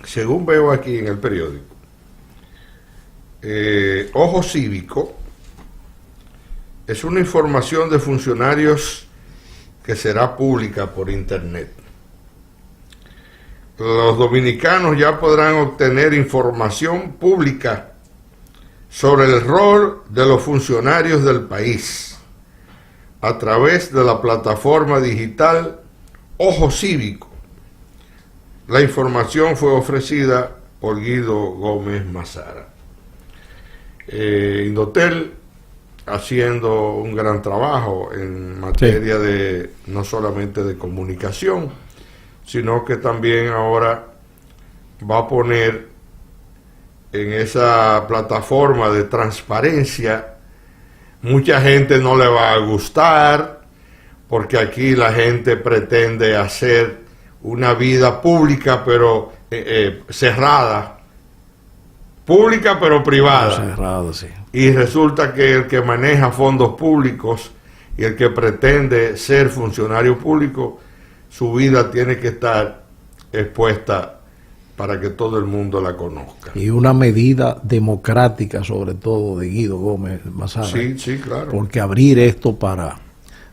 según veo aquí en el periódico, Ojo Cívico es una información de funcionarios que será pública por internet. Los dominicanos ya podrán obtener información pública sobre el rol de los funcionarios del país a través de la plataforma digital Ojo Cívico. La información fue ofrecida por Guido Gómez Mazara. Indotel haciendo un gran trabajo en materia de no solamente de comunicación, sino que también ahora va a poner en esa plataforma de transparencia. Mucha gente no le va a gustar porque aquí la gente pretende hacer una vida pública pero cerrada, pública pero privada. Cerrado, sí. Y resulta que el que maneja fondos públicos y el que pretende ser funcionario público, su vida tiene que estar expuesta para que todo el mundo la conozca. Y una medida democrática, sobre todo, de Guido Gómez Mazara. Sí, sí, claro. Porque abrir esto para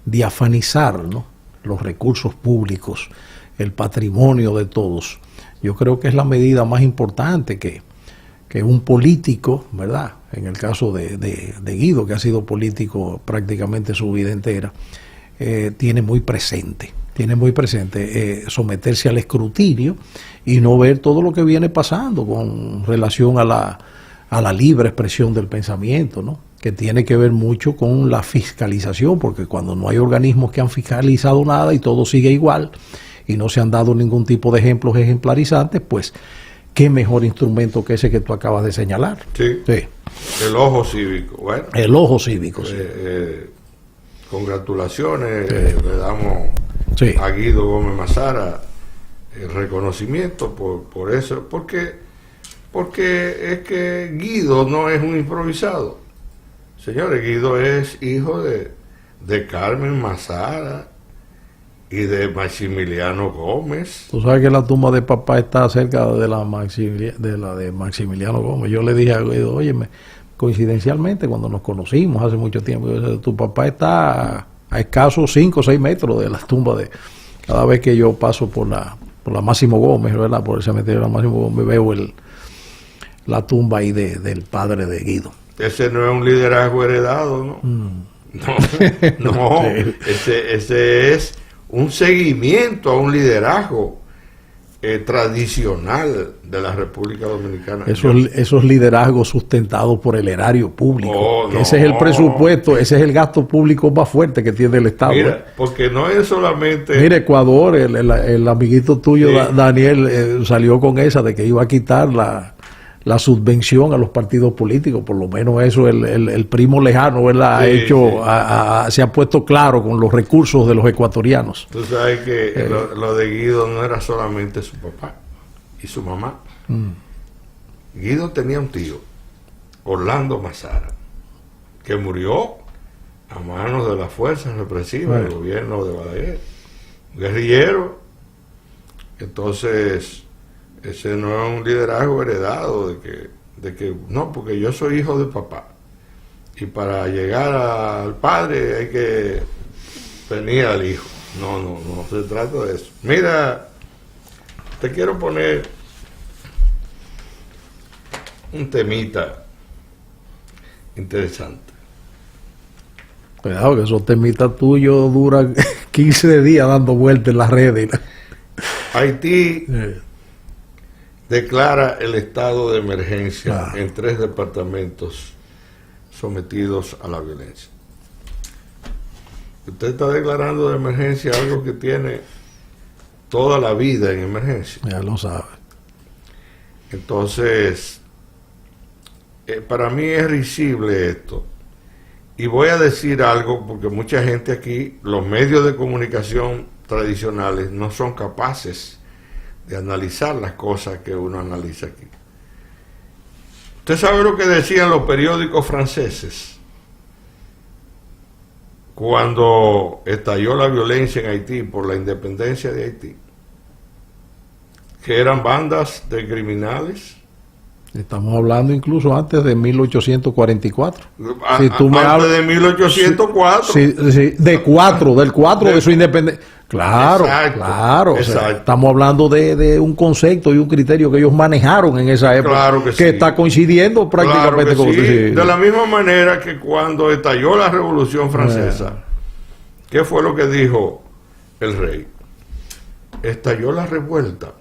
diafanizar, ¿no?, los recursos públicos, el patrimonio de todos, yo creo que es la medida más importante que un político, ¿verdad?, en el caso de Guido, que ha sido político prácticamente su vida entera, tiene muy presente. Tiene muy presente someterse al escrutinio y no ver todo lo que viene pasando con relación a la libre expresión del pensamiento, ¿no?, que tiene que ver mucho con la fiscalización, porque cuando no hay organismos que han fiscalizado nada y todo sigue igual y no se han dado ningún tipo de ejemplos ejemplarizantes, pues qué mejor instrumento que ese que tú acabas de señalar. Sí, sí. El Ojo Cívico. Bueno, el Ojo Cívico, sí. Congratulaciones, le damos a Guido Gómez Mazara el reconocimiento por eso, porque es que Guido no es un improvisado. Señores, Guido es hijo de Carmen Mazara y de Maximiliano Gómez. Tú sabes que la tumba de papá está cerca de la de Maximiliano Gómez. Yo le dije a Guido, óyeme, coincidencialmente cuando nos conocimos hace mucho tiempo, tu papá está a escasos 5 o 6 metros de la tumba de... Cada vez que yo paso por la Máximo Gómez, ¿verdad?, por el cementerio de la Máximo Gómez, veo la tumba ahí del padre de Guido. Ese no es un liderazgo heredado, ¿no? No, ese es un seguimiento a un liderazgo tradicional de la República Dominicana. Esos liderazgos sustentados por el erario público. Ese es el presupuesto, ese es el gasto público más fuerte que tiene el Estado. Mira, porque no es solamente... Mira, Ecuador, el amiguito tuyo, sí, Daniel, salió con esa de que iba a quitar la subvención a los partidos políticos. Por lo menos eso el primo lejano, ¿verdad?, sí, ha hecho, sí, se ha puesto claro con los recursos de los ecuatorianos. Tú sabes que lo de Guido no era solamente su papá y su mamá. Guido tenía un tío, Orlando Mazara, que murió a manos de las fuerzas represivas del gobierno de Balaguer, guerrillero. Entonces, ese no es un liderazgo heredado de que no, porque yo soy hijo de papá y para llegar al padre hay que venir al hijo. No se trata de eso. Mira, te quiero poner un temita interesante. Cuidado que esos temitas tuyos duran 15 días dando vueltas en las redes. Haití declara el estado de emergencia en 3 departamentos sometidos a la violencia. Usted está declarando de emergencia algo que tiene toda la vida en emergencia. Ya lo sabe. Entonces, para mí es risible esto. Y voy a decir algo porque mucha gente aquí, los medios de comunicación tradicionales, no son capaces de analizar las cosas que uno analiza aquí. ¿Usted sabe lo que decían los periódicos franceses cuando estalló la violencia en Haití por la independencia de Haití? que eran bandas de criminales. Estamos hablando incluso antes de 1844. Si tú me antes de 1804. Sí, del 4 de su independencia. Claro, exacto, claro. Exacto. O sea, estamos hablando de un concepto y un criterio que ellos manejaron en esa época. Claro que sí. Está coincidiendo prácticamente con sí. De la misma manera que cuando estalló la Revolución Francesa, ¿qué fue lo que dijo el rey? Estalló la revuelta.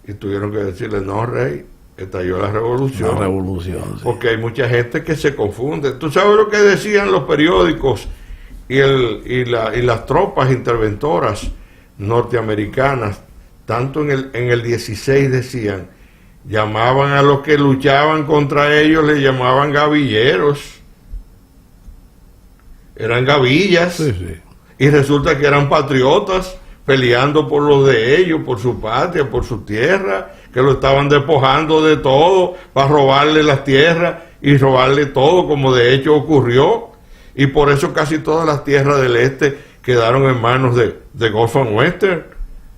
Y tuvieron que decirle, no, rey, estalló la revolución. La revolución, sí. Porque hay mucha gente que se confunde. ¿Tú sabes lo que decían los periódicos y las tropas interventoras norteamericanas? Tanto en el 16 decían, llamaban a los que luchaban contra ellos, le llamaban gavilleros. Eran gavillas. Sí, sí. Y resulta que eran patriotas peleando por lo de ellos, por su patria, por su tierra, que lo estaban despojando de todo para robarle las tierras y robarle todo, como de hecho ocurrió. Y por eso casi todas las tierras del este quedaron en manos de Gulf and Western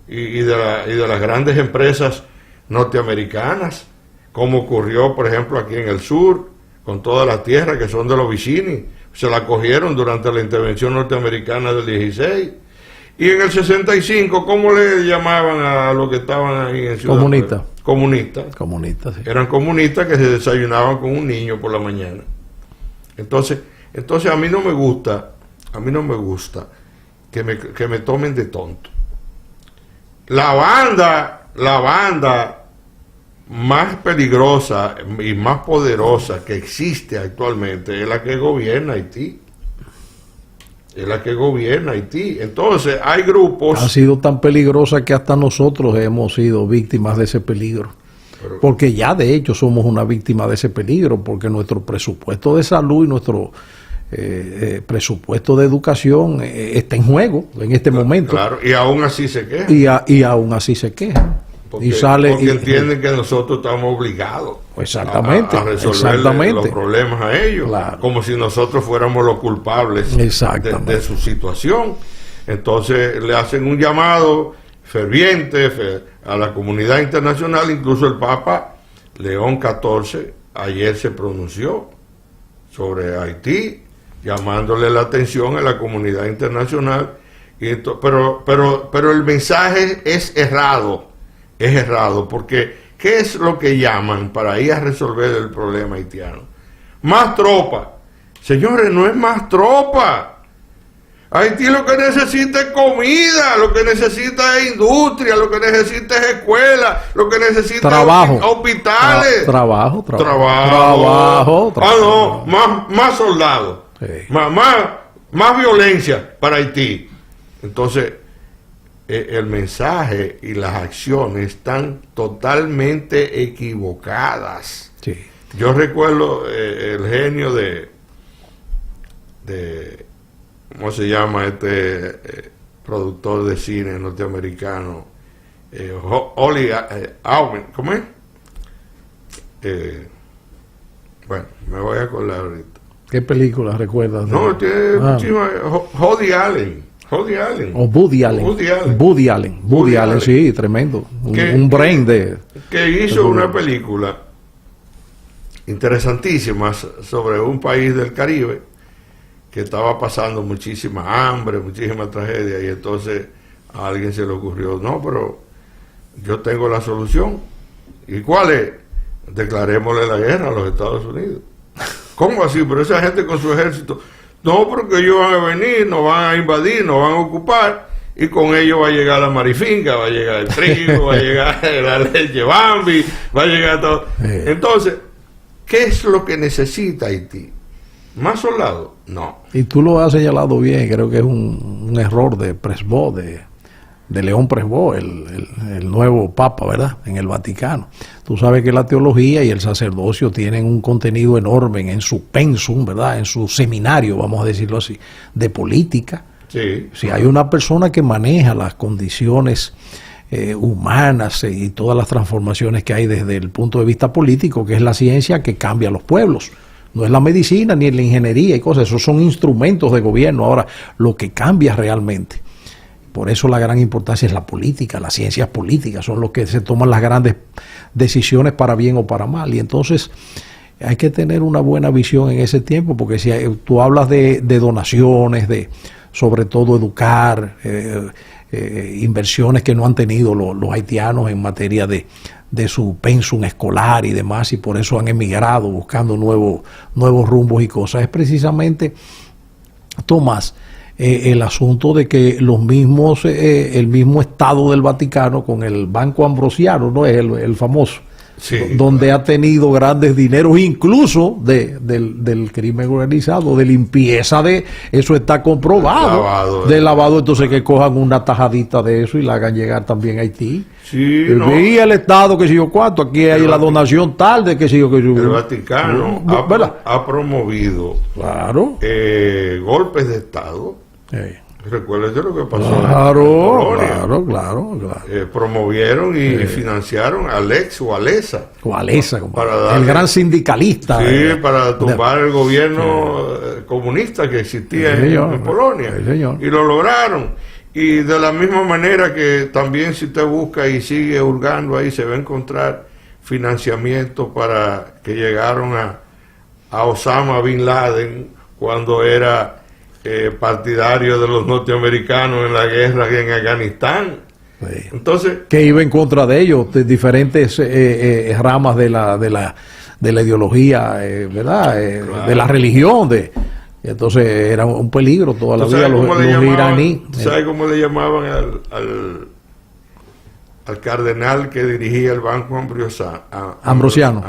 y de las grandes empresas norteamericanas, como ocurrió, por ejemplo, aquí en el sur, con todas las tierras que son de los Vicini. Se la cogieron durante la intervención norteamericana del 16. Y en el 65, ¿cómo le llamaban a los que estaban ahí en Ciudad? Comunistas. Comunistas, sí. Eran comunistas que se desayunaban con un niño por la mañana. Entonces a mí no me gusta que me tomen de tonto. La banda más peligrosa y más poderosa que existe actualmente es la que gobierna Haití. Entonces hay grupos... Ha sido tan peligrosa que hasta nosotros hemos sido víctimas de ese peligro. Porque ya de hecho somos una víctima de ese peligro, porque nuestro presupuesto de salud y nuestro presupuesto de educación está en juego en este momento. Claro, y aún así se queja. Y aún así se queja. Porque entienden que nosotros estamos obligados exactamente, a resolver los problemas a ellos, claro, como si nosotros fuéramos los culpables de su situación. Entonces le hacen un llamado ferviente a la comunidad internacional. Incluso el Papa León XIV ayer se pronunció sobre Haití, llamándole la atención a la comunidad internacional. Pero el mensaje es errado. Porque ¿qué es lo que llaman para ir a resolver el problema haitiano? Más tropa. Señores, no es más tropa. Haití lo que necesita es comida, lo que necesita es industria, lo que necesita es escuela, lo que necesita es hospitales. Trabajo. Más soldados. Sí. Más violencia para Haití. Entonces, el mensaje y las acciones están totalmente equivocadas. Sí. Yo recuerdo el genio de ¿cómo se llama este productor de cine norteamericano? Oli Aumen, ¿cómo es? Bueno, me voy a acordar ahorita. ¿Qué película recuerdas? No, Woody Allen. O Woody Allen, sí, tremendo. Un brain de... Que hizo una película interesantísima sobre un país del Caribe que estaba pasando muchísima hambre, muchísima tragedia, y entonces a alguien se le ocurrió, no, pero yo tengo la solución. ¿Y cuál es? Declarémosle la guerra a los Estados Unidos. ¿Cómo así? Pero esa gente con su ejército... No, porque ellos van a venir, nos van a invadir, nos van a ocupar, y con ellos va a llegar la marifinga, va a llegar el trigo, va a llegar la leche Bambi, va a llegar todo. Entonces, ¿qué es lo que necesita Haití? ¿Más soldados? No. Y tú lo has señalado bien, creo que es un error de Presbó, de León Presbó, el nuevo papa, ¿verdad?, en el Vaticano. Tú sabes que la teología y el sacerdocio tienen un contenido enorme en su pensum, ¿verdad?, en su seminario, vamos a decirlo así, de política. Sí. Si hay una persona que maneja las condiciones humanas y todas las transformaciones que hay desde el punto de vista político, que es la ciencia que cambia los pueblos. No es la medicina ni la ingeniería y cosas, esos son instrumentos de gobierno. Ahora, lo que cambia realmente Por eso la gran importancia es la política, las ciencias políticas, son los que se toman las grandes decisiones para bien o para mal. Y entonces hay que tener una buena visión en ese tiempo, porque si tú hablas de donaciones, de sobre todo educar, inversiones que no han tenido los haitianos en materia de su pensum escolar y demás, y por eso han emigrado buscando nuevos rumbos y cosas, es precisamente, Tomás, el asunto de que los mismos, el mismo Estado del Vaticano con el Banco Ambrosiano, ¿no? Es el famoso, sí, donde ha tenido grandes dineros, incluso del crimen organizado, de limpieza, eso está comprobado, de lavado, entonces que cojan una tajadita de eso y la hagan llegar también a Haití. Sí, y el Estado, que sé yo cuánto, aquí hay la donación tal de que sé yo que yo. El Vaticano ha promovido, claro, golpes de Estado. Recuérdate lo que pasó en Polonia. Claro. Promovieron y financiaron a Alex o Alesa. El gran sindicalista. Sí, para tumbar el gobierno comunista que existía en Polonia. Y lo lograron. Y de la misma manera que también, si usted busca y sigue hurgando ahí, se va a encontrar financiamiento para que llegaron a Osama Bin Laden cuando era partidario de los norteamericanos en la guerra en Afganistán. Sí. Entonces, que iba en contra de ellos, de diferentes ramas de la ideología, ¿verdad? Claro. De la religión, entonces era un peligro toda la vida los iraníes. ¿Sabes cómo le llamaban al cardenal que dirigía el Banco Ambrosiano?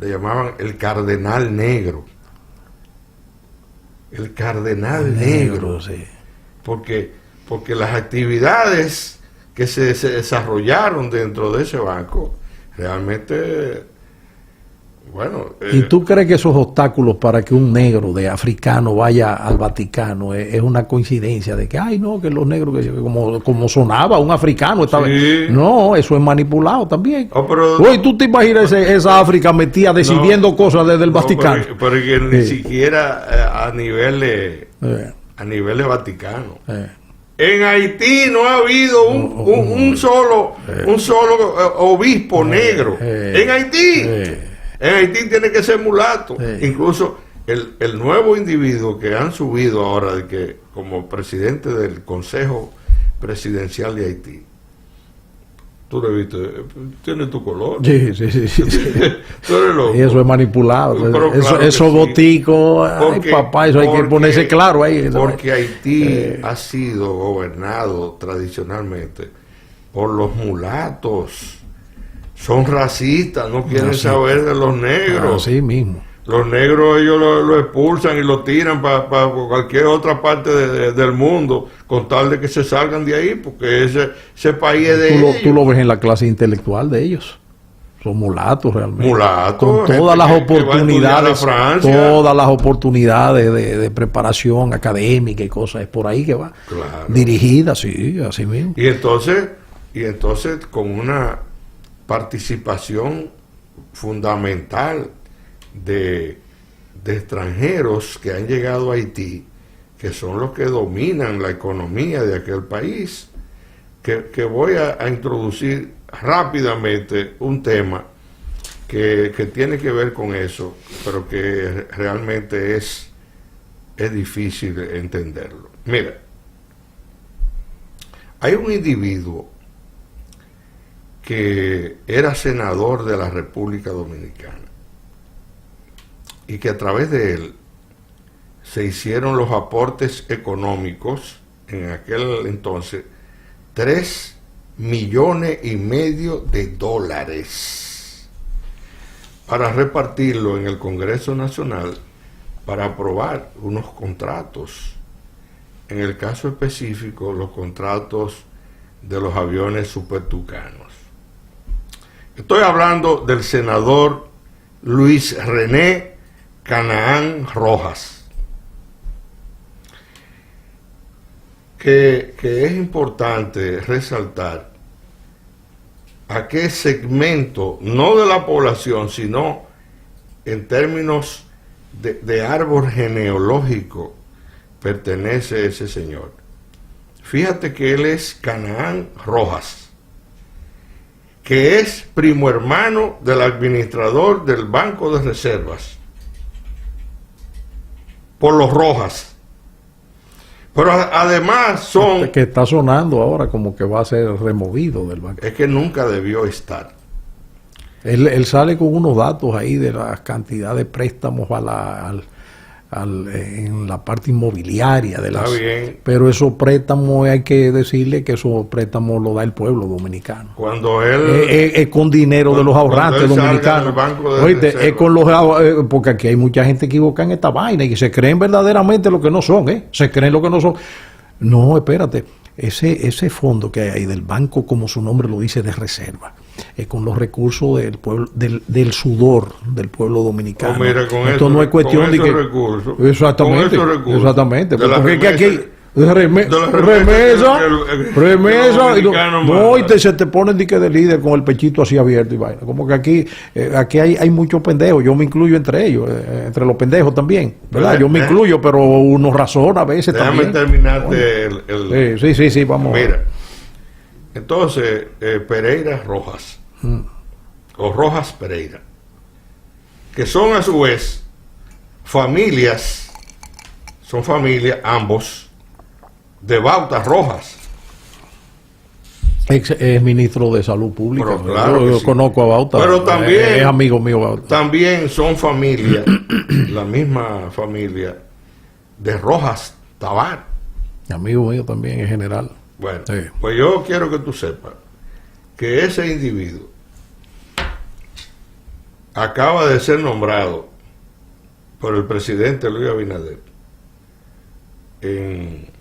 Le llamaban el cardenal negro. El cardenal negro, sí. porque las actividades que se desarrollaron dentro de ese banco realmente, bueno. ¿Y tú crees que esos obstáculos para que un negro de africano vaya al Vaticano es una coincidencia de que, ay, no, que los negros, que como sonaba un africano, estaba, sí. No, eso es manipulado también. Oye, ¿tú te imaginas esa África metida decidiendo cosas desde el Vaticano? Pero que ni siquiera a nivel Vaticano. En Haití no ha habido un solo obispo negro. En Haití. En Haití tiene que ser mulato. Incluso el nuevo individuo que han subido ahora de que como presidente del Consejo Presidencial de Haití, tú lo viste, tiene tu color. Sí. Tú eres loco. Y eso es manipulado. Claro eso botico, ay papá, eso hay que ponerse claro ahí. Porque Haití ha sido gobernado tradicionalmente por los mulatos. Son racistas, no quieren saber de los negros. Así mismo. Los negros ellos lo expulsan y lo tiran para cualquier otra parte del mundo, con tal de que se salgan de ahí, porque ese país es de ellos. Tú lo ves en la clase intelectual de ellos. Son mulatos realmente. Mulatos. Con todas las oportunidades. Todas las oportunidades de preparación académica y cosas. Es por ahí que va. Claro. Dirigida, sí, así mismo. Y entonces con una participación fundamental de extranjeros que han llegado a Haití, que son los que dominan la economía de aquel país, que voy a introducir rápidamente un tema que tiene que ver con eso, pero que realmente es difícil entenderlo. Mira, hay un individuo que era senador de la República Dominicana y que a través de él se hicieron los aportes económicos en aquel entonces, $3,5 millones para repartirlo en el Congreso Nacional para aprobar unos contratos. En el caso específico, los contratos de los aviones supertucanos. Estoy hablando del senador Luis René Canaán Rojas, que es importante resaltar a qué segmento, no de la población, sino en términos de árbol genealógico, pertenece ese señor. Fíjate que él es Canaán Rojas, que es primo hermano del administrador del Banco de Reservas, por los Rojas. Pero además son... Que está sonando ahora como que va a ser removido del banco. Es que nunca debió estar. Él sale con unos datos ahí de la cantidad de préstamos en la parte inmobiliaria de las... Está bien. Pero esos préstamos hay que decirle que esos préstamos lo da el pueblo dominicano. Cuando él... Es con dinero de los ahorrantes dominicanos. Oíste, es con los... porque aquí hay mucha gente equivocada en esta vaina y que se creen verdaderamente lo que no son, ¿eh? Se creen lo que no son. No, espérate. Ese fondo que hay ahí del banco, como su nombre lo dice, de reserva, es con los recursos del pueblo, del sudor del pueblo dominicano. Mira, con esto no es cuestión de que recursos, exactamente, exactamente, porque aquí se te ponen dique de líder con el pechito así abierto y vaina. Como que aquí hay muchos pendejos, yo me incluyo entre ellos, entre los pendejos también, ¿verdad? Yo me incluyo, pero uno razona a veces también. Déjame terminarte Sí, vamos. Mira, entonces, Pereira Rojas, o Rojas Pereira, que son a su vez familias, ambos, de Bautas Rojas. Ex ministro de Salud Pública. Pero claro yo conozco a Bauta. Pero también es amigo mío Bauta. También son familia, la misma familia de Rojas Tabar. Amigo mío también en general. Bueno, sí. Pues yo quiero que tú sepas que ese individuo acaba de ser nombrado por el presidente Luis Abinader en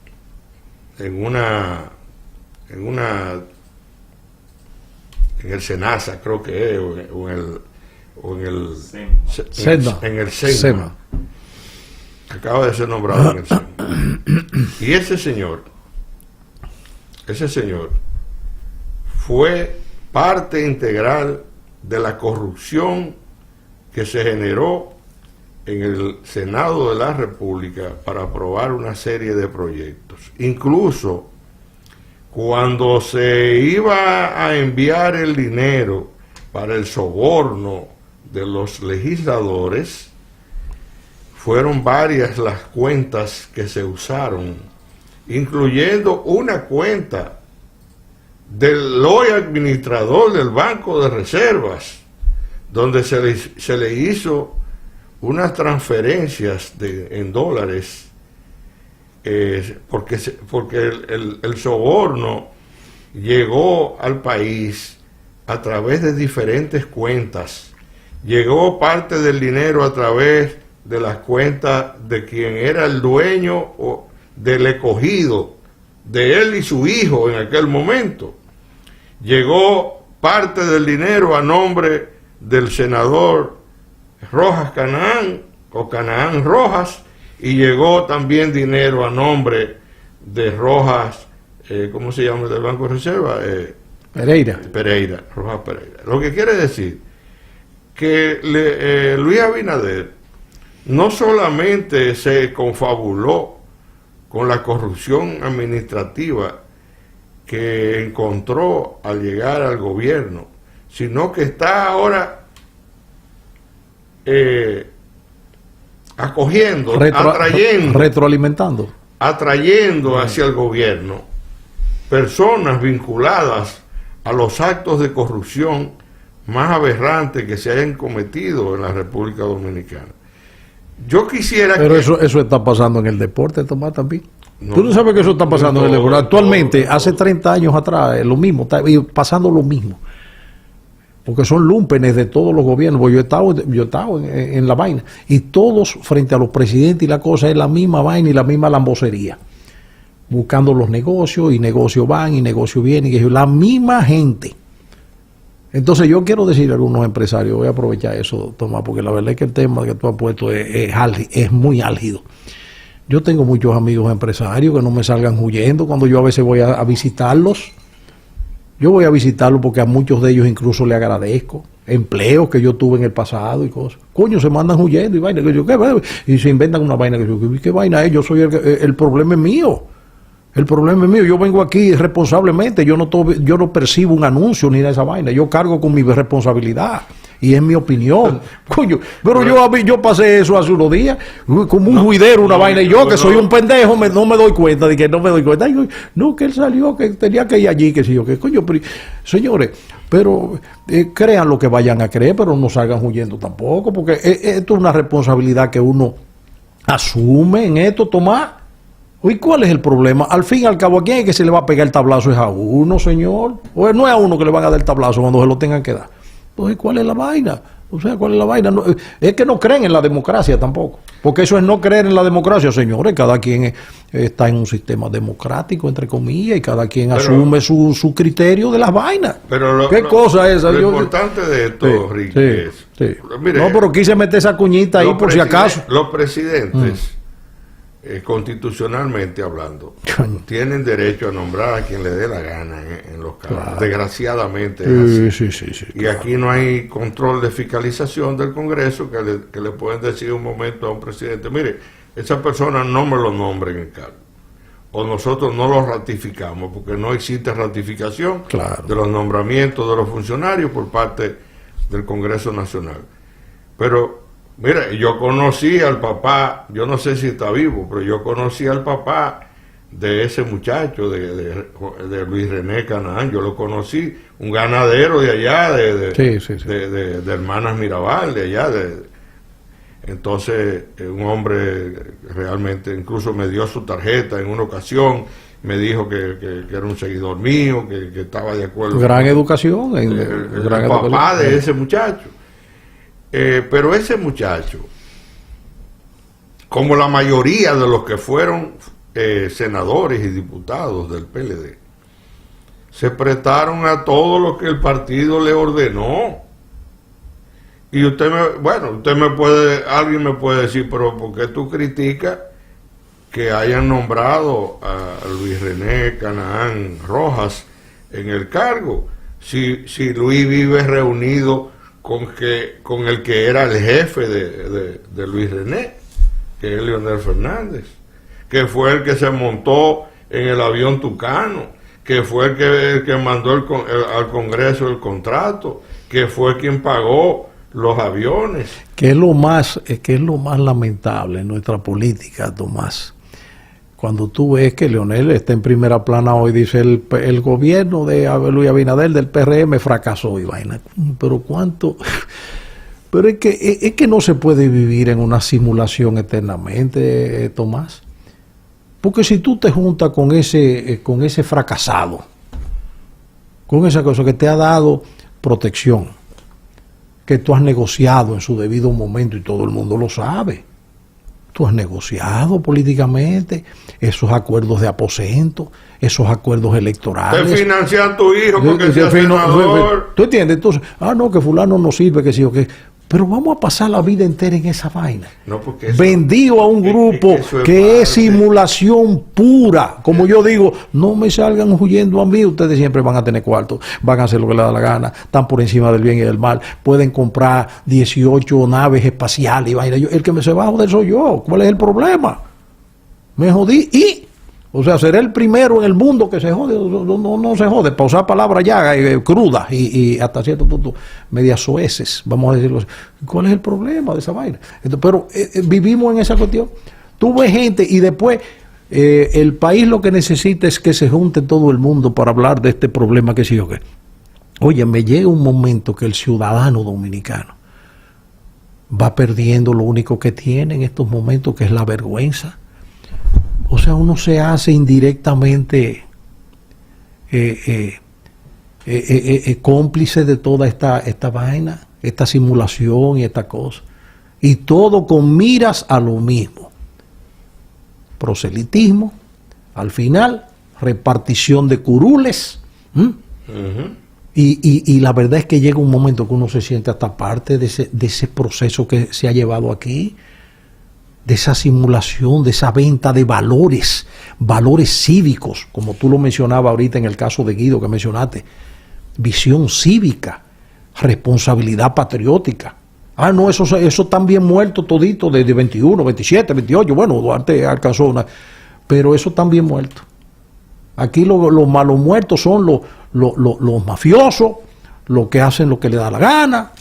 el SENASA, creo que es, o en el SENA. Acaba de ser nombrado en el SENA. Y ese señor fue parte integral de la corrupción que se generó en el Senado de la República para aprobar una serie de proyectos. Incluso cuando se iba a enviar el dinero para el soborno de los legisladores, fueron varias las cuentas que se usaron, incluyendo una cuenta del hoy administrador del Banco de Reservas, donde se le hizo unas transferencias en dólares, porque el soborno llegó al país a través de diferentes cuentas. Llegó parte del dinero a través de las cuentas de quien era el dueño del escogido, de él y su hijo en aquel momento. Llegó parte del dinero a nombre del senador Rojas Canaán, o Canaán Rojas, y llegó también dinero a nombre de Rojas, ¿cómo se llama? Del Banco de Reserva. Pereira, Rojas Pereira. Lo que quiere decir que Luis Abinader no solamente se confabuló con la corrupción administrativa que encontró al llegar al gobierno, sino que está ahora acogiendo, atrayendo hacia el gobierno personas vinculadas a los actos de corrupción más aberrantes que se hayan cometido en la República Dominicana. Yo quisiera Pero eso está pasando en el deporte, Tomás, también. No, tú no sabes que eso está pasando en el deporte. Actualmente, hace 30 años atrás, lo mismo, está pasando lo mismo. Porque son lúmpenes de todos los gobiernos. Yo he estado en la vaina. Y todos, frente a los presidentes y la cosa, es la misma vaina y la misma lambocería. Buscando los negocios, y negocios van, y negocios vienen, y la misma gente. Entonces yo quiero decir a algunos empresarios, voy a aprovechar eso, Tomás, porque la verdad es que el tema que tú has puesto es muy álgido. Yo tengo muchos amigos empresarios que no me salgan huyendo cuando yo a veces voy a visitarlos. Yo voy a visitarlos porque a muchos de ellos incluso le agradezco. Empleos que yo tuve en el pasado y cosas. Coño, se mandan huyendo y vaina. Y se inventan una vaina. ¿Qué vaina es? Yo soy el problema es mío. El problema es mío, yo vengo aquí responsablemente, yo no percibo un anuncio ni de esa vaina, yo cargo con mi responsabilidad y es mi opinión. Coño, pero yo pasé eso hace unos días, como un juidero, una vaina, y yo que soy un pendejo, no me doy cuenta, de que no me doy cuenta. Ay, no, que él salió, que tenía que ir allí, que sí, yo, que coño, pero, señores, pero crean lo que vayan a creer, pero no salgan huyendo tampoco, porque esto es una responsabilidad que uno asume en esto, Tomás. ¿Y cuál es el problema? Al fin y al cabo, ¿a quién es que se le va a pegar el tablazo? ¿Es a uno, señor? ¿O no es a uno que le van a dar el tablazo cuando se lo tengan que dar? Entonces, ¿cuál es la vaina? O sea, ¿cuál es la vaina? No, es que no creen en la democracia tampoco. Porque eso es no creer en la democracia, señores. Cada quien está en un sistema democrático, entre comillas, y cada quien asume su criterio de las vainas. Pero ¿qué cosa es esa? Lo importante de esto, Rick, es... Sí. Mire, no, pero quise meter esa cuñita ahí por si acaso. Los presidentes... constitucionalmente hablando, tienen derecho a nombrar a quien le dé la gana en los cargos. Claro. Desgraciadamente es así. Sí, y claro. Aquí no hay control de fiscalización del Congreso que le pueden decir un momento a un presidente, mire, esa persona no me lo nombre en el cargo, o nosotros no lo ratificamos, porque no existe ratificación de los nombramientos de los funcionarios por parte del Congreso Nacional. Pero mira, yo conocí al papá, yo no sé si está vivo, pero yo conocí al papá de ese muchacho, de Luis René Canaán. Yo lo conocí, un ganadero de allá, de Hermanas Mirabal, de allá. Entonces, un hombre realmente, incluso me dio su tarjeta en una ocasión, me dijo que era un seguidor mío, que estaba de acuerdo. Gran educación. El papá de ese muchacho. Pero ese muchacho, como la mayoría de los que fueron senadores y diputados del PLD, se prestaron a todo lo que el partido le ordenó. Y alguien me puede decir, pero ¿por qué tú criticas que hayan nombrado a Luis René Canaán Rojas en el cargo? Si Luis vive reunido con el que era el jefe de Luis René, que es Leonel Fernández, que fue el que se montó en el avión Tucano, que fue el que mandó al Congreso el contrato, que fue quien pagó los aviones. ¿Qué es lo más lamentable en nuestra política, Tomás? Cuando tú ves que Leonel está en primera plana hoy, dice el gobierno de Luis Abinader del PRM fracasó y vaina. Pero cuánto... Pero es que no se puede vivir en una simulación eternamente, Tomás. Porque si tú te juntas con ese fracasado, con esa cosa que te ha dado protección, que tú has negociado en su debido momento y todo el mundo lo sabe. Tú has negociado políticamente esos acuerdos de aposento, esos acuerdos electorales. Te financian tu hijo porque sea senador. ¿Tú entiendes? Entonces, no, que fulano no sirve, que sí o qué. Pero vamos a pasar la vida entera en esa vaina. No, porque vendido a un grupo que es simulación pura. Como yo digo, no me salgan huyendo a mí, ustedes siempre van a tener cuarto, van a hacer lo que les da la gana, están por encima del bien y del mal, pueden comprar 18 naves espaciales y vaina. El que se va a joder soy yo. ¿Cuál es el problema? Me jodí o sea, seré el primero en el mundo que se jode, no se jode, para usar palabras ya crudas y hasta cierto punto medias soeces, vamos a decirlo así. ¿Cuál es el problema de esa vaina? Entonces, pero vivimos en esa cuestión. Tú ves gente y después el país lo que necesita es que se junte todo el mundo para hablar de este problema que sí o qué. Oye, me llega un momento que el ciudadano dominicano va perdiendo lo único que tiene en estos momentos, que es la vergüenza. O sea, uno se hace indirectamente cómplice de toda esta vaina, esta simulación y esta cosa. Y todo con miras a lo mismo. Proselitismo, al final, repartición de curules. Y la verdad es que llega un momento que uno se siente hasta parte de ese proceso que se ha llevado aquí, de esa simulación, de esa venta de valores cívicos, como tú lo mencionabas ahorita en el caso de Guido que mencionaste, visión cívica, responsabilidad patriótica. No, eso están bien muerto todito desde 21, 27, 28, bueno, Duarte alcanzó una, pero eso están bien muerto. Aquí los malos muertos son los mafiosos, los que hacen lo que les da la gana,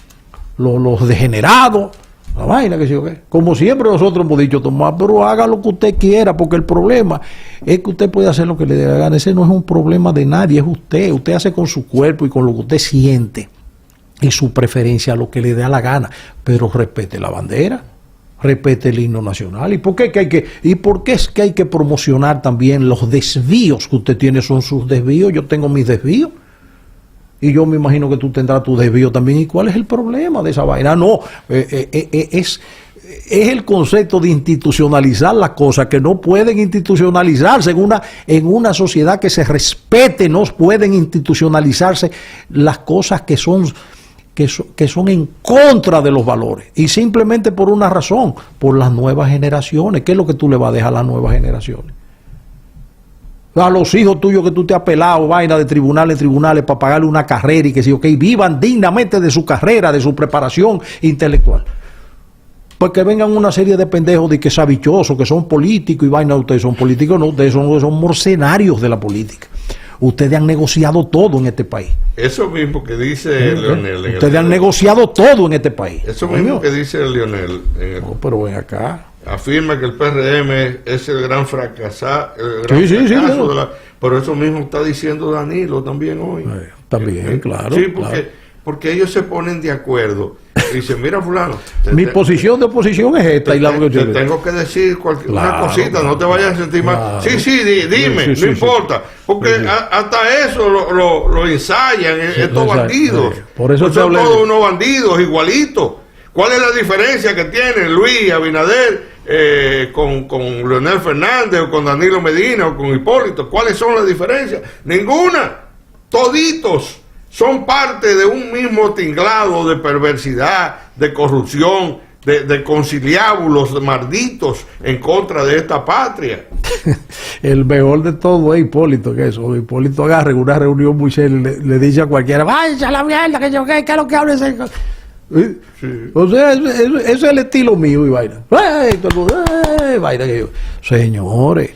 los degenerados, la vaina que yo qué. Como siempre nosotros hemos dicho, Tomás, pero haga lo que usted quiera, porque el problema es que usted puede hacer lo que le dé la gana. Ese no es un problema de nadie, es usted. Usted hace con su cuerpo y con lo que usted siente y su preferencia lo que le dé la gana, pero respete la bandera, respete el himno nacional. ¿Y por qué es que hay que promocionar también los desvíos que usted tiene? Son sus desvíos, yo tengo mis desvíos. Y yo me imagino que tú tendrás tu desvío también. ¿Y cuál es el problema de esa vaina? No, es el concepto de institucionalizar las cosas que no pueden institucionalizarse en una sociedad que se respete. No pueden institucionalizarse las cosas que son en contra de los valores. Y simplemente por una razón, por las nuevas generaciones. ¿Qué es lo que tú le vas a dejar a las nuevas generaciones? A los hijos tuyos que tú te has pelado, vaina de tribunales en tribunales para pagarle una carrera y que sí, ok, vivan dignamente de su carrera, de su preparación intelectual. Porque vengan una serie de pendejos de que sabichosos, que son políticos y vaina, ustedes son políticos, no, ustedes son mercenarios de la política. Ustedes han negociado todo en este país. Eso mismo que dice Leonel. Ustedes han negociado todo en este país. Eso mismo que dice Leonel. No, pero ven acá. Afirma que el PRM es el gran fracasado. Pero eso mismo está diciendo Danilo también hoy. También, claro. Sí, claro. Porque ellos se ponen de acuerdo. Y dicen, mira fulano. Mi posición de oposición es esta. Te tengo que decir una cosita, no te vayas a sentir mal. Sí, dime, no importa. Porque hasta eso lo ensayan estos bandidos. Por eso son todos unos bandidos igualitos. ¿Cuál es la diferencia que tiene Luis Abinader con Leonel Fernández o con Danilo Medina o con Hipólito? ¿Cuáles son las diferencias? Ninguna. Toditos son parte de un mismo tinglado de perversidad, de corrupción, de conciliábulos malditos en contra de esta patria. El mejor de todo es Hipólito, que eso. Hipólito agarra en una reunión muy seria y le dice a cualquiera, vaya la mierda, que yo qué es lo que habla ese... Sí. O sea, ese es el estilo mío y vaina. Vaina que yo. Señores,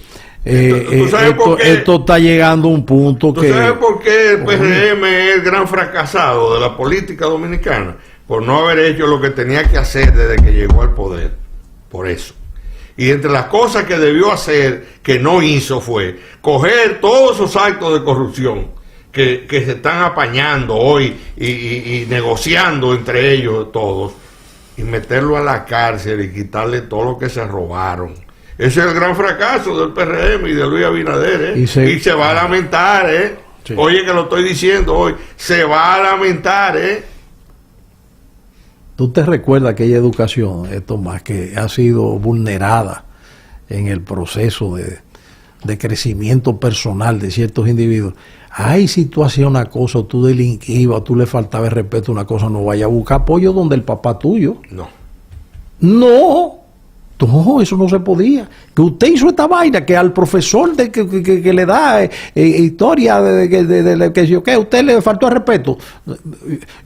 esto está llegando a un punto que... ¿Tú sabes por qué el PRM es el gran fracasado de la política dominicana? Por no haber hecho lo que tenía que hacer desde que llegó al poder. Por eso. Y entre las cosas que debió hacer, que no hizo, fue coger todos esos actos de corrupción que se están apañando hoy y negociando entre ellos todos, y meterlo a la cárcel y quitarle todo lo que se robaron. Ese es el gran fracaso del PRM y de Luis Abinader, y se va a lamentar, Sí. Oye, que lo estoy diciendo hoy, se va a lamentar, ¿Tú te recuerdas aquella educación, Tomás, que ha sido vulnerada en el proceso de crecimiento personal de ciertos individuos? Ay, si tú hacías una cosa, o tú delinquías, o tú le faltaba el respeto a una cosa, no vaya a buscar apoyo donde el papá tuyo. No, eso no se podía. Que usted hizo esta vaina, que al profesor que le da historia de que usted le faltó el respeto.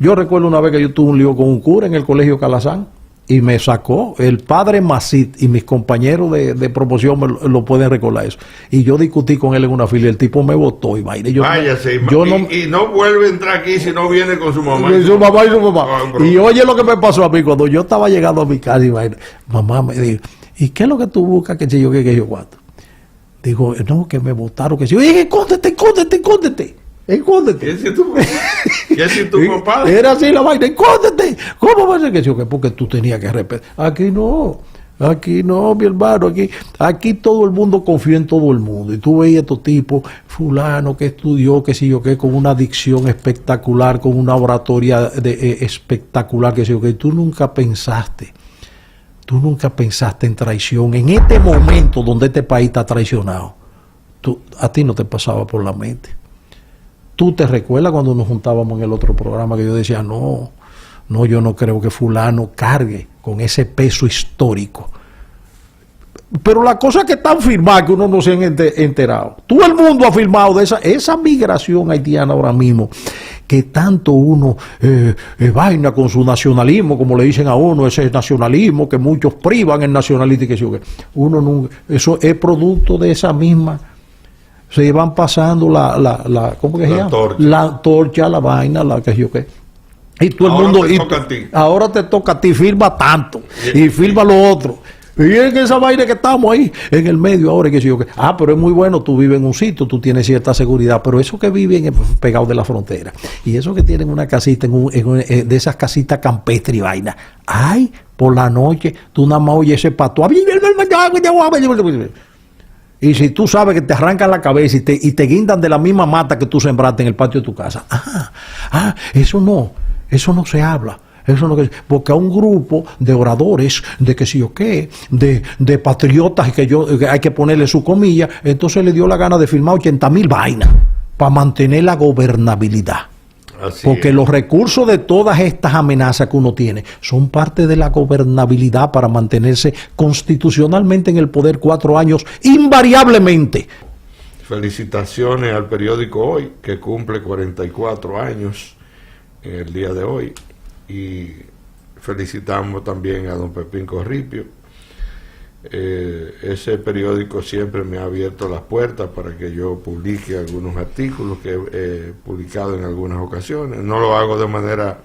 Yo recuerdo una vez que yo tuve un lío con un cura en el colegio Calazán, y me sacó el padre Macit, y mis compañeros de promoción lo pueden recordar eso. Y yo discutí con él en una fila, el tipo me votó y vaina. Y no vuelve a entrar aquí si no viene con su mamá. Su mamá. Y oye lo que me pasó a mí cuando yo estaba llegando a mi casa y vaina. Mamá me dijo, ¿y qué es lo que tú buscas? Que yo cuánto. Digo, no, que me votaron, que yo, escóndete. ¿Qué si tu papá? Era así la vaina, escóndete. ¿Cómo va a ser que yo? Porque tú tenías que respetar. Aquí no, mi hermano, aquí todo el mundo confía en todo el mundo. Y tú veías estos tipos, fulano que estudió, que sé yo qué, con una dicción espectacular, con una oratoria espectacular, que sé yo qué. Tú nunca pensaste en traición. En este momento donde este país está traicionado, a ti no te pasaba por la mente. ¿Tú te recuerdas cuando nos juntábamos en el otro programa que yo decía, no, yo no creo que fulano cargue con ese peso histórico? Pero las cosas que están firmadas, que uno no se han enterado. Todo el mundo ha firmado de esa migración haitiana ahora mismo, que tanto uno vaina con su nacionalismo, como le dicen a uno, ese nacionalismo que muchos privan el nacionalismo, y que uno nunca, eso es producto de esa misma se iban pasando ¿cómo que se llama? La torcha, la vaina, la que yo qué. Y todo el mundo, ahora te toca a ti, firma tanto, y firma lo otro. Y en esa vaina que estamos ahí, en el medio ahora, que yo qué. Pero es muy bueno, tú vives en un sitio, tú tienes cierta seguridad, pero eso que viven pegados de la frontera, y eso que tienen una casita, de esas casitas campestres y vaina, ay, por la noche, tú nada más oyes ese pato. Y si tú sabes que te arrancan la cabeza y te guindan de la misma mata que tú sembraste en el patio de tu casa. Eso no se habla. Eso no, porque a un grupo de oradores, de que sí o qué, de patriotas, que hay que ponerle su comilla, entonces le dio la gana de firmar 80,000 vainas para mantener la gobernabilidad. Porque los recursos de todas estas amenazas que uno tiene son parte de la gobernabilidad para mantenerse constitucionalmente en el poder 4 años invariablemente. Felicitaciones al periódico Hoy, que cumple 44 años el día de hoy. Y felicitamos también a don Pepín Corripio. Ese periódico siempre me ha abierto las puertas para que yo publique algunos artículos que he publicado en algunas ocasiones. No lo hago de manera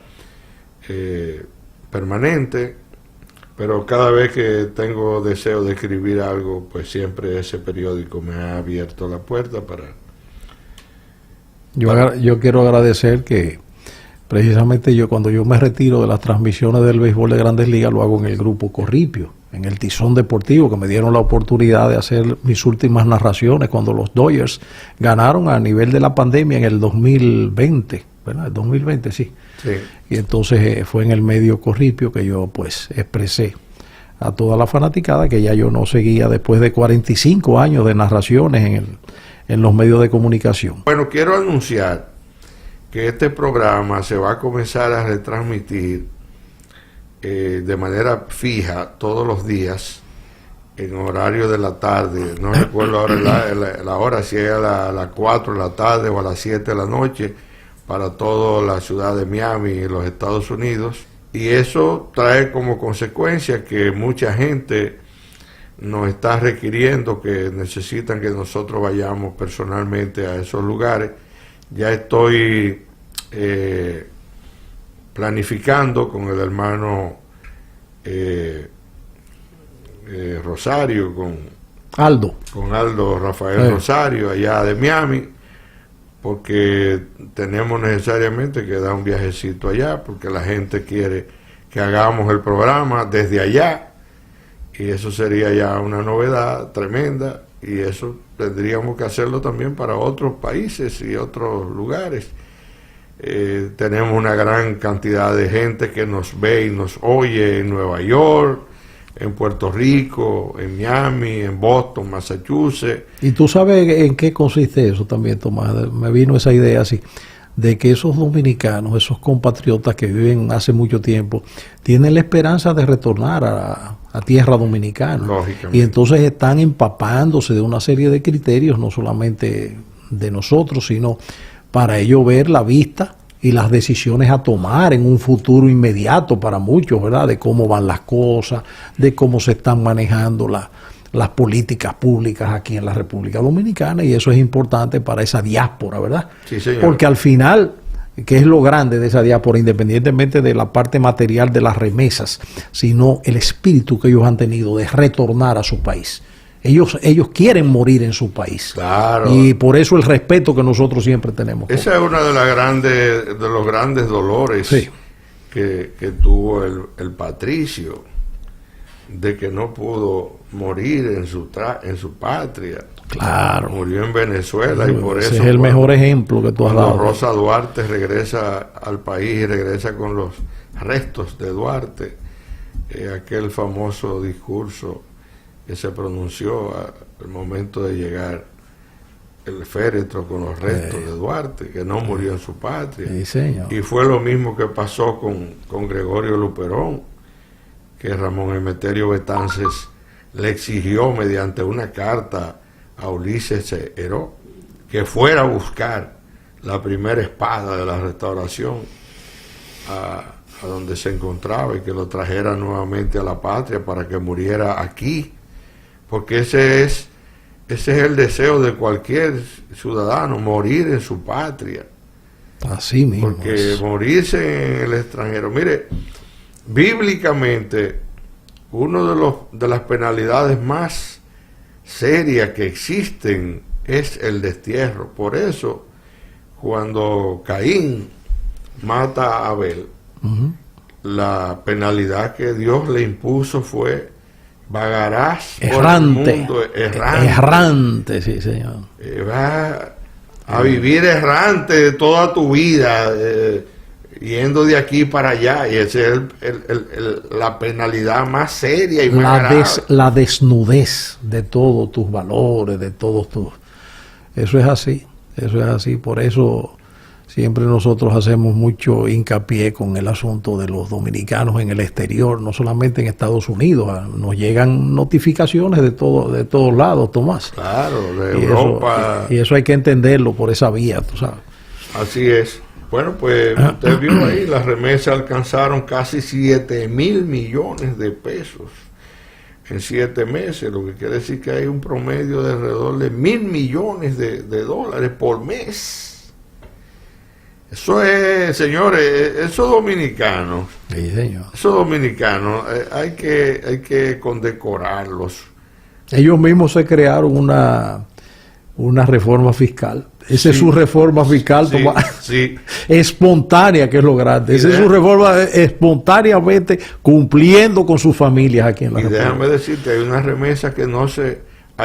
permanente, pero cada vez que tengo deseo de escribir algo, pues siempre ese periódico me ha abierto la puerta para... Yo quiero agradecer que precisamente cuando yo me retiro de las transmisiones del béisbol de Grandes Ligas, lo hago en el grupo Corripio, en el Tizón Deportivo, que me dieron la oportunidad de hacer mis últimas narraciones cuando los Dodgers ganaron a nivel de la pandemia en el 2020, ¿verdad? El 2020, sí. Y entonces fue en el medio Corripio que yo pues expresé a toda la fanaticada que ya yo no seguía después de 45 años de narraciones en los medios de comunicación. Bueno, quiero anunciar que este programa se va a comenzar a retransmitir de manera fija todos los días en horario de la tarde. No recuerdo ahora la hora, si es a las 4 de la tarde o a las 7 de la noche, para toda la ciudad de Miami y los Estados Unidos. Y eso trae como consecuencia que mucha gente nos está requiriendo, que necesitan que nosotros vayamos personalmente a esos lugares. Ya estoy planificando con el hermano Rosario, con Aldo Rafael Rosario, allá de Miami, porque tenemos necesariamente que dar un viajecito allá, porque la gente quiere que hagamos el programa desde allá, y eso sería ya una novedad tremenda, y eso tendríamos que hacerlo también para otros países y otros lugares. Tenemos una gran cantidad de gente que nos ve y nos oye en Nueva York, en Puerto Rico, en Miami, en Boston, Massachusetts. Y tú sabes en qué consiste eso también, Tomás. Me vino esa idea así, de que esos dominicanos, esos compatriotas que viven hace mucho tiempo, tienen la esperanza de retornar a tierra dominicana. Y entonces están empapándose de una serie de criterios, no solamente de nosotros, sino para ello ver la vista y las decisiones a tomar en un futuro inmediato para muchos, ¿verdad? De cómo van las cosas, de cómo se están manejando las políticas públicas aquí en la República Dominicana, y eso es importante para esa diáspora, ¿verdad? Sí, señor. Porque al final, que es lo grande de esa diáspora, independientemente de la parte material de las remesas, sino el espíritu que ellos han tenido de retornar a su país. Ellos quieren morir en su país. Claro. Y por eso el respeto que nosotros siempre tenemos. Ese es uno de los grandes dolores que tuvo el Patricio, de que no pudo morir en su patria. Claro. Murió en Venezuela, y por eso es el mejor ejemplo que tú has dado. Rosa Duarte regresa al país y regresa con los restos de Duarte, aquel famoso discurso que se pronunció al momento de llegar el féretro con los restos de Duarte, que no murió en su patria. Sí, señor. Y fue lo mismo que pasó con Gregorio Luperón, que Ramón Emeterio Betances le exigió mediante una carta a Ulises Heró que fuera a buscar la primera espada de la Restauración a donde se encontraba, y que lo trajera nuevamente a la patria para que muriera aquí, porque ese es ese es el deseo de cualquier ciudadano, morir en su patria. Así mismo. Porque morirse en el extranjero, mire, bíblicamente, de las penalidades más serias que existen es el destierro. Por eso, cuando Caín mata a Abel, la penalidad que Dios le impuso fue: vagarás por el mundo errante. Errante, sí, señor. Va a vivir errante toda tu vida, yendo de aquí para allá. Y esa es la penalidad más seria y más grave. La desnudez de todos tus valores, de todos tus... Eso es así, eso es así. Por eso siempre nosotros hacemos mucho hincapié con el asunto de los dominicanos en el exterior, no solamente en Estados Unidos. Nos llegan notificaciones de todos lados, Tomás. Claro, de Europa. Y eso hay que entenderlo por esa vía, tú sabes. Así es. Bueno, pues usted vio ahí, las remesas alcanzaron casi 7,000 millones de pesos en 7 meses, lo que quiere decir que hay un promedio de alrededor de 1,000 millones de dólares por mes. Eso es, señores, esos dominicanos, Sí, señor. esos dominicanos hay que condecorarlos. Ellos mismos se crearon una reforma fiscal. Esa es su reforma fiscal, sí, sí. espontánea, que es lo grande. Esa es su reforma espontáneamente cumpliendo con sus familias aquí en la República. Déjame decirte, hay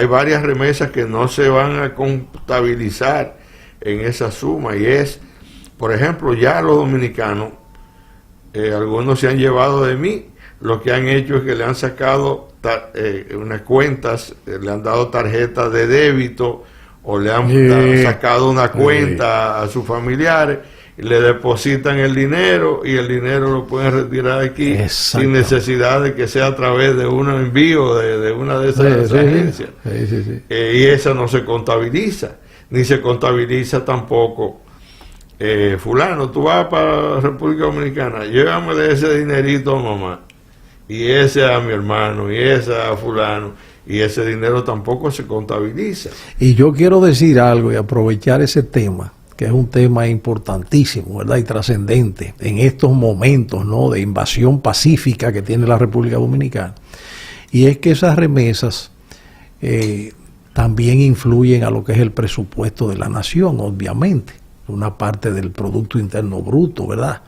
varias remesas que no se van a contabilizar en esa suma, y es, por ejemplo, ya los dominicanos, algunos se han llevado de mí, lo que han hecho es que le han sacado unas cuentas, le han dado tarjetas de débito, o le han sacado una cuenta a sus familiares, y le depositan el dinero, y el dinero lo pueden retirar aquí sin necesidad de que sea a través de un envío de una de esas agencias. Y esa no se contabiliza, ni se contabiliza tampoco. Fulano, tú vas para la República Dominicana, llévame de ese dinerito a mamá, y ese a mi hermano, y ese a fulano, y ese dinero tampoco se contabiliza. Y yo quiero decir algo y aprovechar ese tema, que es un tema importantísimo, ¿verdad? Y trascendente en estos momentos, ¿no?, de invasión pacífica que tiene la República Dominicana. Y es que esas remesas también influyen a lo que es el presupuesto de la nación, obviamente. Una parte del Producto Interno Bruto, ¿verdad?,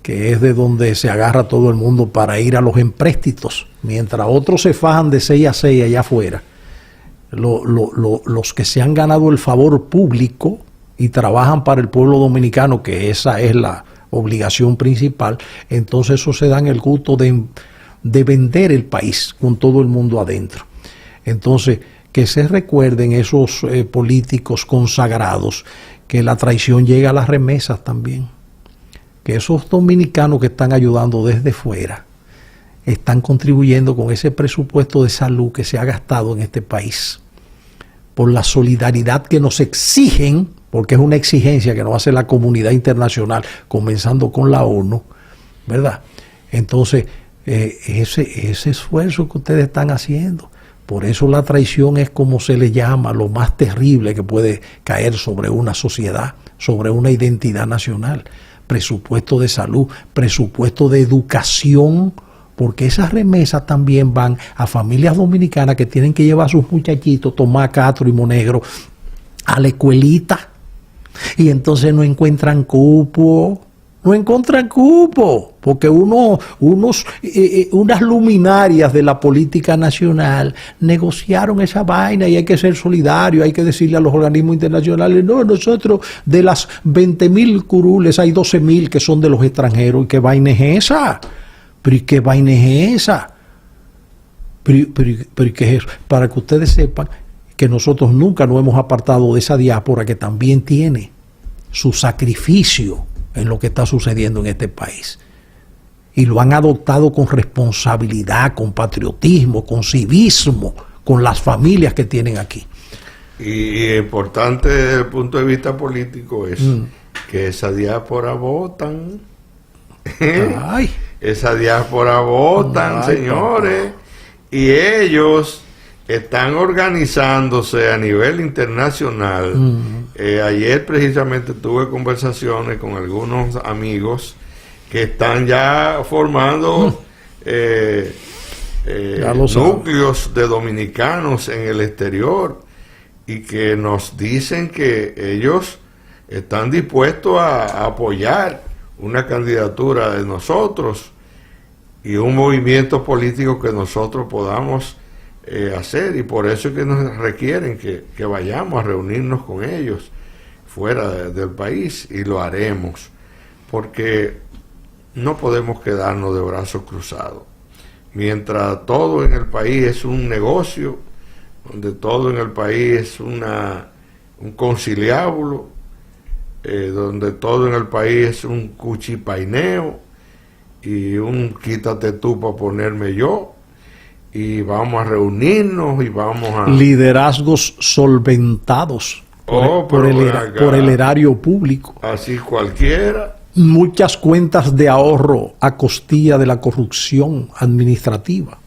que es de donde se agarra todo el mundo para ir a los empréstitos, mientras otros se fajan de 6 a 6 allá afuera. Los que se han ganado el favor público y trabajan para el pueblo dominicano, que esa es la obligación principal, entonces eso se dan el gusto de vender el país con todo el mundo adentro. Entonces, que se recuerden esos políticos consagrados que la traición llega a las remesas también. Que esos dominicanos que están ayudando desde fuera están contribuyendo con ese presupuesto de salud que se ha gastado en este país, por la solidaridad que nos exigen, porque es una exigencia que nos hace la comunidad internacional, comenzando con la ONU, ¿verdad? Entonces, ese esfuerzo que ustedes están haciendo, por eso la traición es, como se le llama, lo más terrible que puede caer sobre una sociedad, sobre una identidad nacional. Presupuesto de salud, presupuesto de educación, porque esas remesas también van a familias dominicanas que tienen que llevar a sus muchachitos, Tomás Castro y Monegro, a la escuelita, y entonces no encuentran cupo, porque unas luminarias de la política nacional negociaron esa vaina, y hay que ser solidario, hay que decirle a los organismos internacionales: no, nosotros de las 20,000 curules hay 12,000 que son de los extranjeros. ¿Y qué vaina es esa? ¿Pero y qué vaina es esa? ¿Pero qué es eso? Para que ustedes sepan que nosotros nunca nos hemos apartado de esa diáspora que también tiene su sacrificio en lo que está sucediendo en este país, y lo han adoptado con responsabilidad, con patriotismo, con civismo, con las familias que tienen aquí. Y importante desde el punto de vista político es que esa diáspora votan. Esa diáspora votan, señores, papá. Y ellos están organizándose a nivel internacional. Ayer precisamente tuve conversaciones con algunos amigos que están ya formando núcleos de dominicanos en el exterior, y que nos dicen que ellos están dispuestos a apoyar una candidatura de nosotros y un movimiento político que nosotros podamos hacer, y por eso es que nos requieren que vayamos a reunirnos con ellos fuera del país, y lo haremos, porque no podemos quedarnos de brazos cruzados. Mientras todo en el país es un negocio, donde todo en el país es un conciliábulo, donde todo en el país es un cuchipaineo y un quítate tú para ponerme yo, y vamos a reunirnos y vamos a... Liderazgos solventados por el erario público. Así cualquiera. Muchas cuentas de ahorro a costilla de la corrupción administrativa.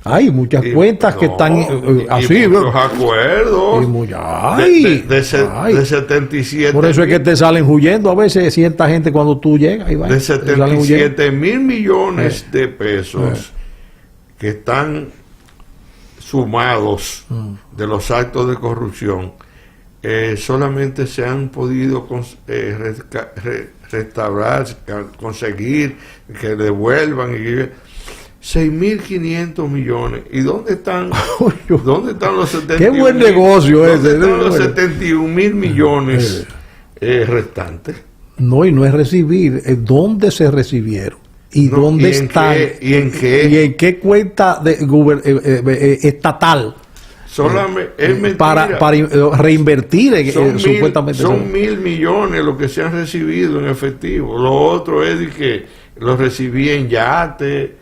Hay muchas cuentas que están así. Y muchos acuerdos. De 77. Por eso es que te salen huyendo a veces cierta gente cuando tú llegas. Iván, de 77.000 millones de pesos que están sumados de los actos de corrupción, solamente se han podido restaurar, conseguir que devuelvan 6.500 millones. ¿Y dónde están los 71? Qué buen negocio ese. Los 71.000 millones restantes. No, y no es recibir, es dónde se recibieron y dónde están. ¿Y en qué? ¿Y en qué cuenta estatal? Solamente es mentira. Para reinvertir supuestamente. Son 1.000 millones lo que se han recibido en efectivo. Lo otro es de que lo recibí en yate.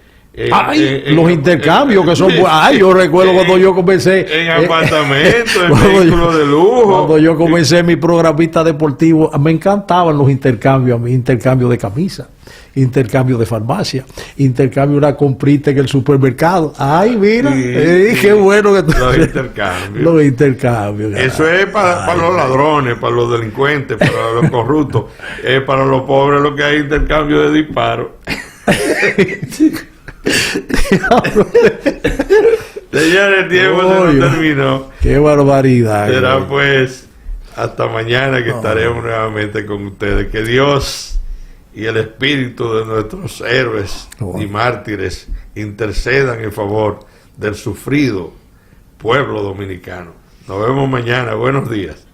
Los intercambios que son... yo recuerdo cuando yo comencé... En apartamentos, en vehículos de lujo. Cuando yo comencé mi programita deportivo, me encantaban los intercambios, a mí, intercambio de camisa, intercambio de farmacia, intercambio de una comprita en el supermercado. Mira, qué bueno que los intercambios. Los intercambios. Eso es para los ladrones, para los delincuentes, para los corruptos. Para los pobres lo que hay intercambio de disparos. Señores, el tiempo se nos terminó. Qué barbaridad. Será pues hasta mañana que estaremos nuevamente con ustedes. Que Dios y el espíritu de nuestros héroes y mártires intercedan en favor del sufrido pueblo dominicano. Nos vemos mañana. Buenos días.